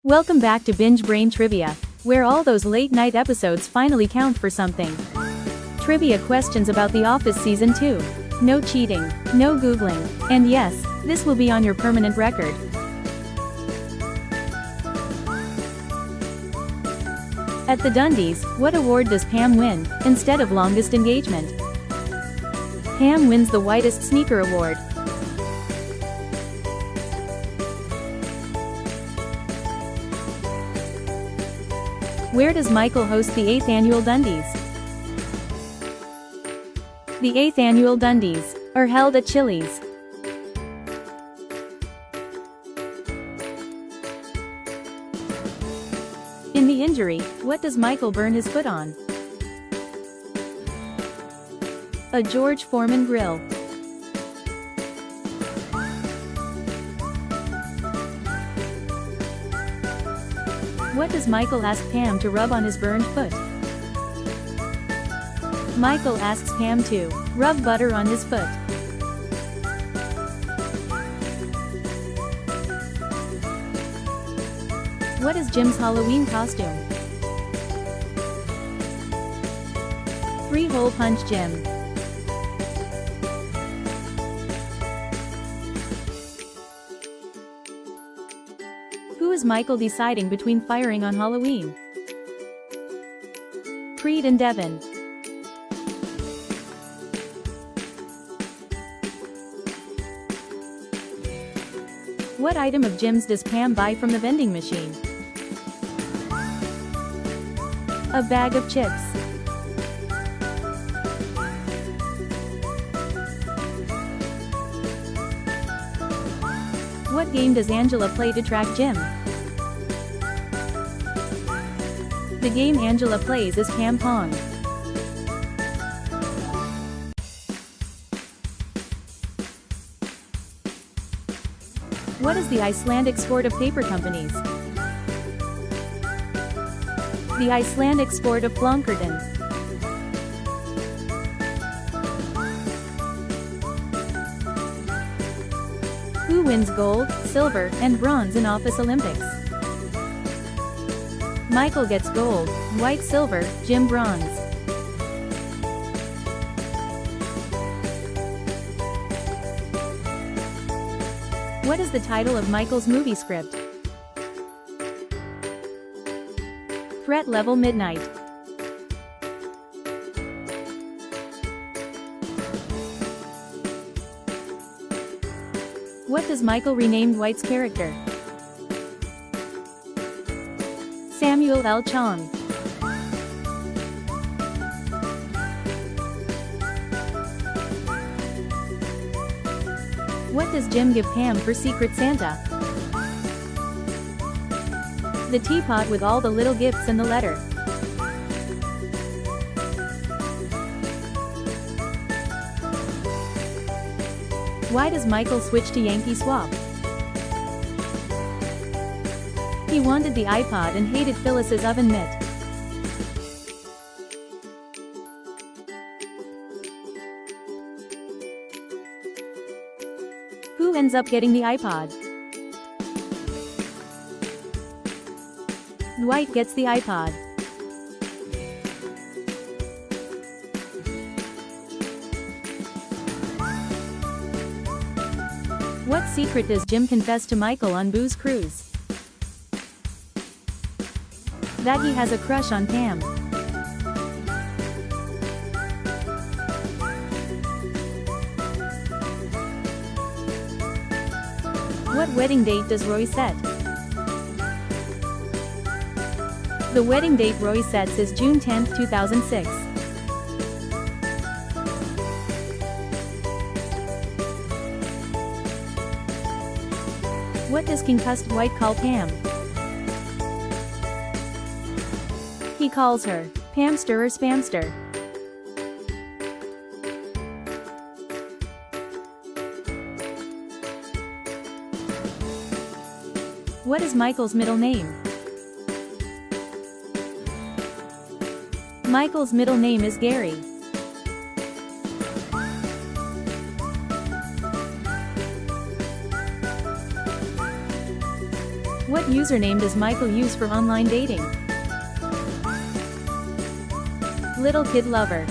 Welcome back to Binge Brain Trivia, where all those late-night episodes finally count for something. Trivia questions about The Office Season 2. No cheating, no Googling, and yes, this will be on your permanent record. At the Dundies, what award does Pam win, instead of longest engagement? Pam wins the Whitest Sneaker Award. Where does Michael host the 8th Annual Dundies? The 8th Annual Dundies are held at Chili's. In The Injury, what does Michael burn his foot on? A George Foreman grill. What does Michael ask Pam to rub on his burned foot? Michael asks Pam to rub butter on his foot. What is Jim's Halloween costume? 3-hole punch Jim. Who is Michael deciding between firing on Halloween? Creed and Devin. What item of Jim's does Pam buy from the vending machine? A bag of chips. What game does Angela play to track Jim? The game Angela plays is Pam Pong. What is the Icelandic sport of paper companies? The Icelandic sport of Flonkerton. Who wins gold, silver, and bronze in Office Olympics? Michael gets gold, White silver, Jim bronze. What is the title of Michael's movie script? Threat Level Midnight. What does Michael rename Dwight's character? Samuel L. Chong. What does Jim give Pam for Secret Santa? The teapot with all the little gifts and the letter. Why does Michael switch to Yankee Swap? He wanted the iPod and hated Phyllis's oven mitt. Who ends up getting the iPod? Dwight gets the iPod. What secret does Jim confess to Michael on Boo's cruise? That he has a crush on Pam. What wedding date does Roy set? The wedding date Roy sets is June 10, 2006. What does concussed Dwight call Pam? He calls her Pamster or Spamster. What is Michael's middle name? Michael's middle name is Gary. What username does Michael use for online dating? Little kid lover.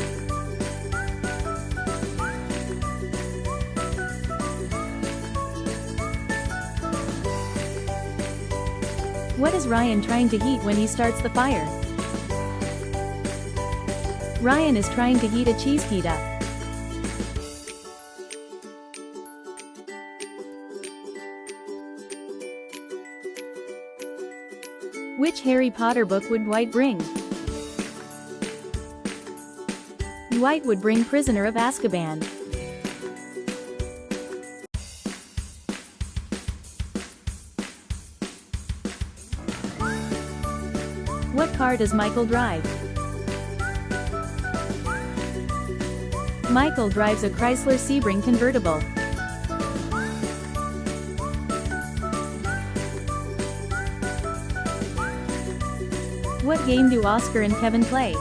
What is Ryan trying to heat when he starts the fire? Ryan is trying to heat a cheese pita. Which Harry Potter book would Dwight bring? Dwight would bring Prisoner of Azkaban. What car does Michael drive? Michael drives a Chrysler Sebring convertible. What game do Oscar and Kevin play?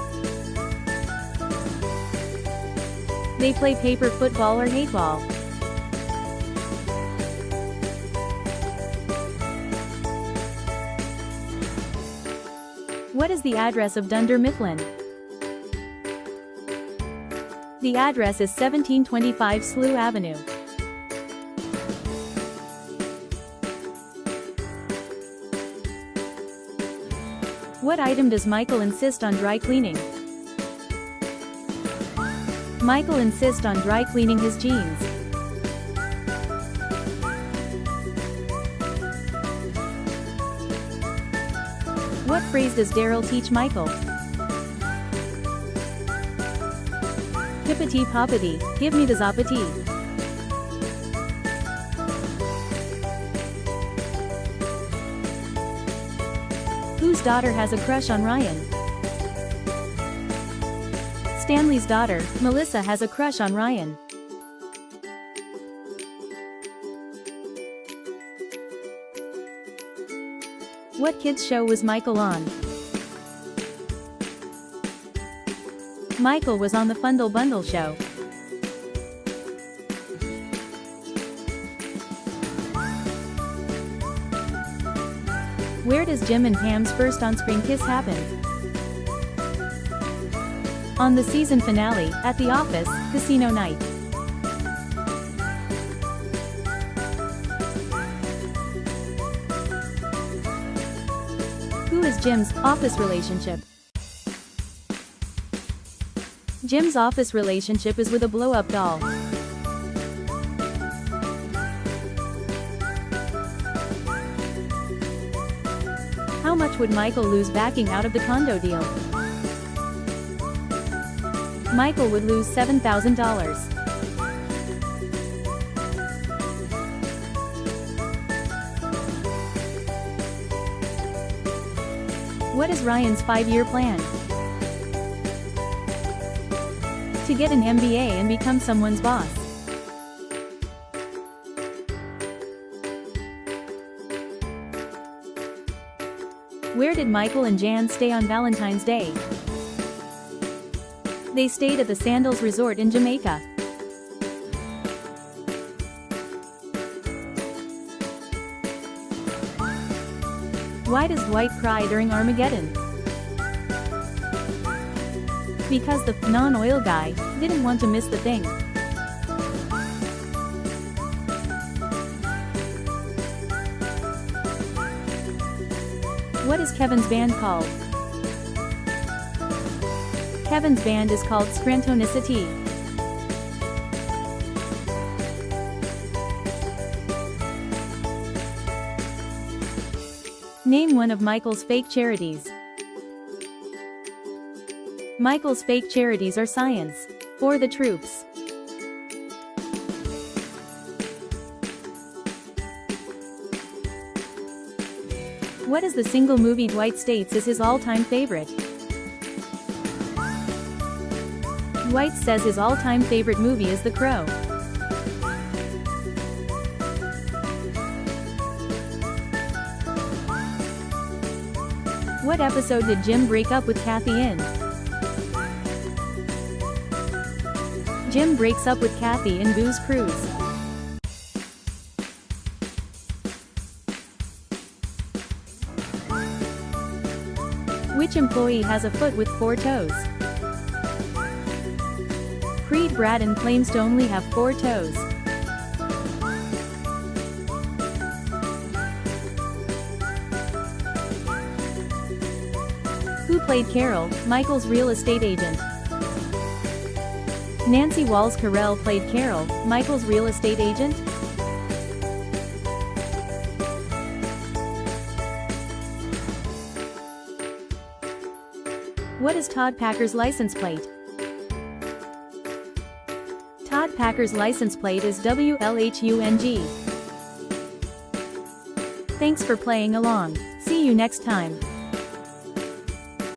They play paper football or hate ball. What is the address of Dunder Mifflin? The address is 1725 Slough Avenue. What item does Michael insist on dry cleaning? Michael insists on dry cleaning his jeans. What phrase does Daryl teach Michael? Hippity poppity, give me the zoppity. Whose daughter has a crush on Ryan? Stanley's daughter, Melissa, has a crush on Ryan. What kids show was Michael on? Michael was on the Fundle Bundle show. Where does Jim and Pam's first on-screen kiss happen? On the season finale, at the office, casino night. Who is Jim's office relationship? Jim's office relationship is with a blow-up doll. How much would Michael lose backing out of the condo deal? Michael would lose $7,000. What is Ryan's 5-year plan? To get an MBA and become someone's boss. Where did Michael and Jan stay on Valentine's Day? They stayed at the Sandals Resort in Jamaica. Why does Dwight cry during Armageddon? Because the non-oil guy didn't want to miss the thing. What is Kevin's band called? Kevin's band is called Scrantonicity. Name one of Michael's fake charities. Michael's fake charities are science, for the troops. What is the single movie Dwight states is his all-time favorite? Dwight says his all-time favorite movie is The Crow. What episode did Jim break up with Kathy in? Jim breaks up with Kathy in Booze Cruise. Which employee has a foot with 4 toes? Creed Bratton claims to only have 4 toes. Who played Carol, Michael's real estate agent? Nancy Walls-Carell played Carol, Michael's real estate agent? What is Todd Packer's license plate? Todd Packer's license plate is WLHUNG. Thanks for playing along. See you next time.